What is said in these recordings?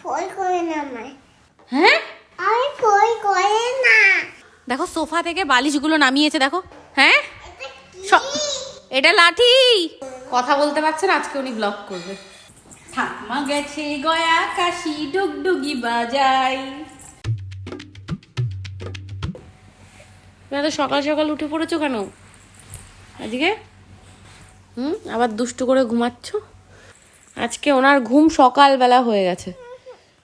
ভয় করে না আমায়। হ্যাঁ আমি ভয় করে না। দেখো সোফা থেকে বালিশগুলো নামিয়েছে দেখো। হ্যাঁ এটা কি? এটা লাঠি। কথা বলতে পারছে না, আজকে উনি ব্লগ করবে। ঠাকমা গেছে গয়া কাশি ডুগডুগি বাজাই। তো সকাল সকাল উঠে পড়েছো কেন আজকে? আবার দুষ্টু করে ঘুমাচ্ছ? আজকে ওনার ঘুম সকালবেলা হয়ে গেছে,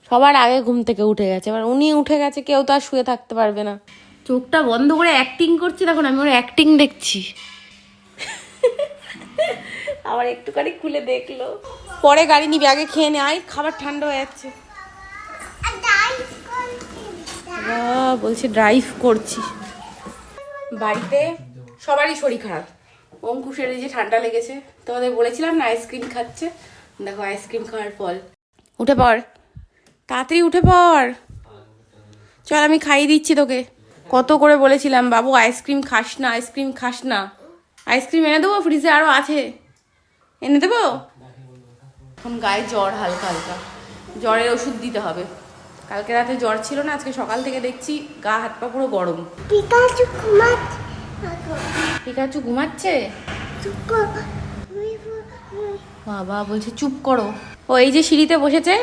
সবার আগে ঘুম থেকে উঠে গেছে। এবার উনি উঠে গেছে, কেউ তো আর শুয়ে থাকতে পারবে না। চোখটা বন্ধ করে অ্যাক্টিং করছি, দেখুন আমি ওর অ্যাক্টিং দেখছি। আবার একটুখানি খুলে দেখলো, পরে গাড়ি নিবি, আগে খেয়ে নে, আয় খাবার ঠান্ডা হয়ে যাচ্ছে। বলছি ড্রাইভ করছি। বাড়িতে সবারই শরীর খারাপ। অঙ্কুশের এই যে ঠান্ডা লেগেছে, তোমাদের বলেছিলাম না আইসক্রিম খাচ্ছে, দেখো আইসক্রিম খাওয়ার ফল। উঠে পড়, তাড়াতাড়ি উঠে পড়, চল আমি খাইয়ে দিচ্ছি তোকে। কত করে বলেছিলাম বাবু আইসক্রিম খাস না, আইসক্রিম খাস না। আইসক্রিম এনে দেবো, ফ্রিজে আরো আছে, এনে দেবো। এখন গায়ে জ্বর হালকা হালকা, জ্বরের ওষুধ দিতে হবে। কালকে রাতে জ্বর ছিল না, আজকে সকাল থেকে দেখছি গা হাত পা পুরো গরম। পিকাচু ঘুমাচ্ছে। পিকাচু ঘুমাচ্ছে? চুপ কর। বাবা বলছে চুপ করো। ও এই যে সিঁড়িতে বসেছে,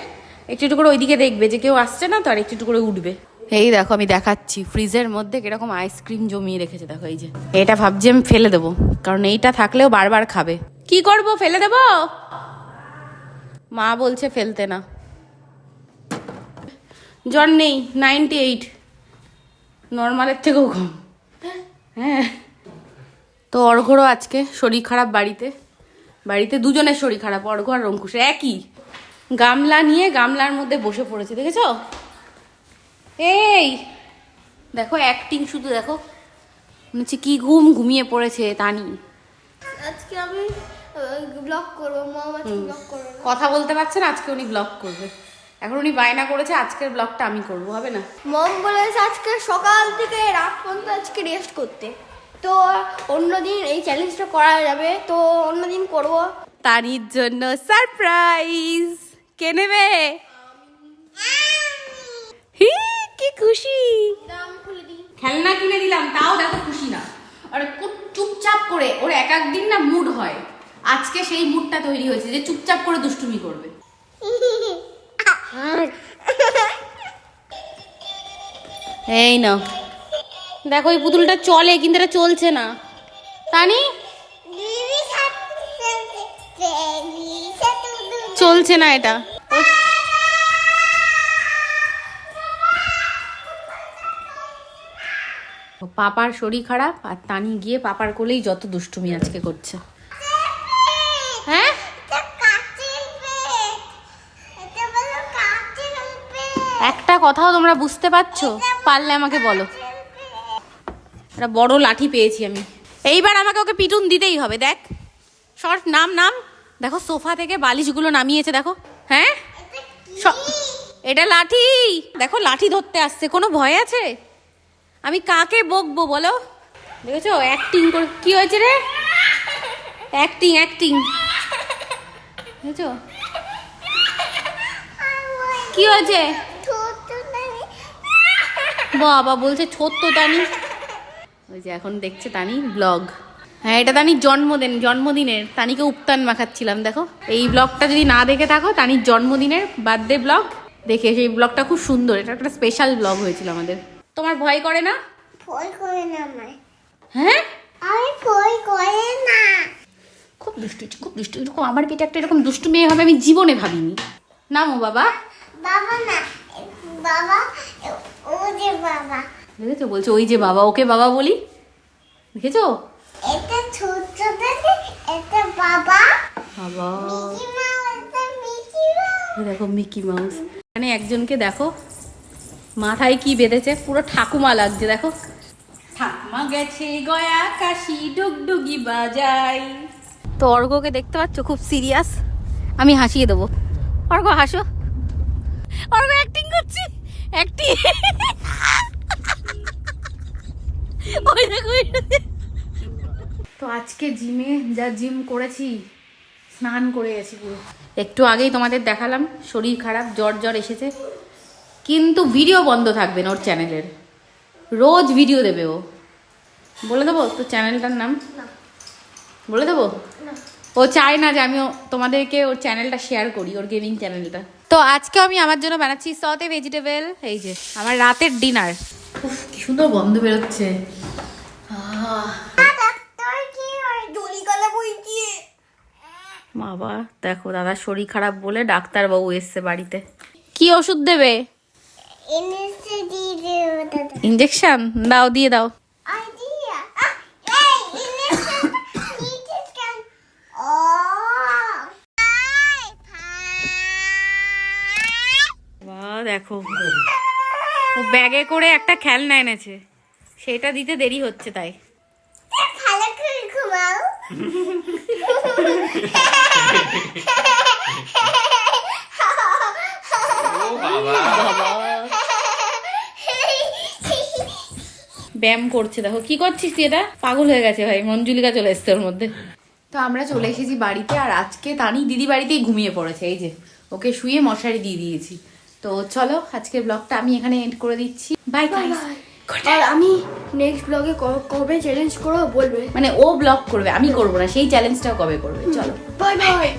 একটু একটু করে ওইদিকে দেখবে যে কেউ আসছে না তো, আর একটু একটু করে উঠবে। এই দেখো আমি দেখাচ্ছি ফ্রিজের মধ্যে কিরকম আইসক্রিম জমিয়ে রেখেছে, দেখো এই যে। এটা ভাবছি আমি ফেলে দেবো, কারণ এইটা থাকলেও বারবার খাবে। কি করব, ফেলে দেবো? মা বলছে ফেলতে না। জ্বর নেই, 98, নর্মালের থেকেও কম। হ্যাঁ, তো অর্ঘরও আজকে শরীর খারাপ। বাড়িতে দুজনের শরীর খারাপ, অর্ঘ আর অঙ্কুশের একই। গামলা নিয়ে গামলার মধ্যে বসে পড়েছে, দেখেছো? এই দেখো অ্যাক্টিং, শুধু দেখো মনে হচ্ছে কি ঘুমিয়ে পড়েছে তানি। আজকে আমি ব্লগ করবো, মম আজকে ব্লগ করবে। কথা বলতে পারছে না, আজকে উনি ব্লগ করবে। এখন উনি বায়না করেছে আজকের ব্লগটা আমি করবো, হবে না? মম বলেছে আজকে সকাল থেকে রাত পর্যন্ত আজকে রেস্ট করতে, তো অন্যদিন এই চ্যালেঞ্জটা করা যাবে, তো অন্যদিন করব। তানির জন্য সারপ্রাইজ। কে নেবে? হি কি খুশি, খেলনা কিনে দিলাম, তাও দেখো খুশি না। আর খুব চুপচাপ করে, ওর এক একদিন না মুড হয়, আজকে সেই মুডটা তৈরি হয়েছে যে চুপচাপ করে দুষ্টুমি করবে। এই না দেখো, এই পুতুলটা চলে কিন্তু এটা চলছে না। তানি চলছে না এটা। পাপার শরীর খারাপ, আর তানি গিয়ে পাপার কোলেই যত দুষ্টুমি আজকে করছে। হ্যাঁ একটা কথাও তোমরা বুঝতে পারছো? পারলে আমাকে বলো। একটা বড় লাঠি পেয়েছি আমি, এইবার আমাকে ওকে পিটুন দিতেই হবে। দেখ শর্ট নাম দেখো সোফা থেকে বালিশগুলো নামিয়েছে দেখো। হ্যাঁ এটা লাঠি, দেখো লাঠি ধরতে আসছে, কোনো ভয় আছে? আমি কাকে বকবো বলো? দেখেছো অ্যাক্টিং করে, কি হয়েছে রে? অ্যাক্টিং দেখেছো কি হয়েছে? বাবা বলছে ছোট্ট তানি। ওই যে এখন দেখছে তানি ব্লগ। হ্যাঁ এটা তানির জন্মদিনের তানিকে উপটান মাখাচ্ছিলাম। দেখো এই ব্লগটা যদি না দেখে থাকো, তানির জন্মদিনের বার্থডে ব্লগ দেখে, সেই ব্লগটা খুব সুন্দর, এটা একটা স্পেশাল ব্লগ হয়েছিল আমাদের। তোমার ভয় করে না? ভয় করে না আমায়। হ্যাঁ আমি ভয় করে না। খুব দুষ্টু, এরকম আমার পেটে একটা এরকম দুষ্টু মেয়ে হবে আমি জীবনে ভাবিনি। নামো বাবা। বাবা না, বাবা, ও যে বাবা। দেখেছো বলছে ওই যে বাবা, ওকে বাবা বলি, দেখেছো? এটা ছোট থেকে, এটা বাবা। বাবা মিকি মাউস, এটা মিকি মাউস। দেখো মিকি মাউস। এখানে একজনকে দেখো মাথায় কি বেঁধেছে, পুরো ঠাকুমা লাগছে দেখো। ঠাকুমা গেছে গয়া কাশি ডুগডুগি বাজাই। তো অর্ঘকে দেখতে পাচ্ছ খুব সিরিয়াস, আমি হাসিয়ে দেবো। অর্ঘ হাসো, অর্ঘ অ্যাক্টিং করছি, অ্যাক্টিং। ওই দেখো। তো আজকে জিমে যা জিম করেছি, স্নান করে গেছি পুরো। একটু আগেই তোমাদের দেখালাম শরীর খারাপ, জ্বর জ্বর এসেছে, কিন্তু ভিডিও বন্ধ থাকবে না ওর চ্যানেলের, রোজ ভিডিও দেবে ও। বলে দেবো তো চ্যানেলটার নাম? বলে দেবো? ও চায় না যে আমি তোমাদেরকে ওর চ্যানেলটা শেয়ার করি, ওর গেমিং চ্যানেলটা। তো আজকে আমি আমার জন্য বানাচ্ছি সতে ভেজিটেবল, এই যে আমার রাতের ডিনার। কি সুন্দর গন্ধ বেরোচ্ছে। বাবা দেখো, দাদার শরীর খারাপ বলে ডাক্তারবাবু এসছে বাড়িতে। কি ওষুধ দেবে? ইঞ্জেকশন দাও, দিয়ে দাও। দেখো ও ব্যাগে করে একটা খেলনা এনেছে, সেটা দিতে দেরি হচ্ছে তাই। ব্যায়াম করছে, দেখো কি করছিস তুই? এটা পাগল হয়ে গেছে ভাই, মঞ্জুলিকা চলে এসছে ওর মধ্যে। তো আমরা চলে এসেছি বাড়িতে, আর আজকে তানি দিদি বাড়িতেই ঘুমিয়ে পড়েছে, এই যে ওকে শুয়ে মশারি দিয়ে দিয়েছি। তো চলো আজকের ব্লগটা আমি এখানে এন্ড করে দিচ্ছি। Bye bye. আর আমি নেক্সট ব্লগে কবে চ্যালেঞ্জ করবো বলবে, মানে ও ব্লগ করবে, আমি করবো না, সেই চ্যালেঞ্জটাও কবে করবে। চলো বাই বাই।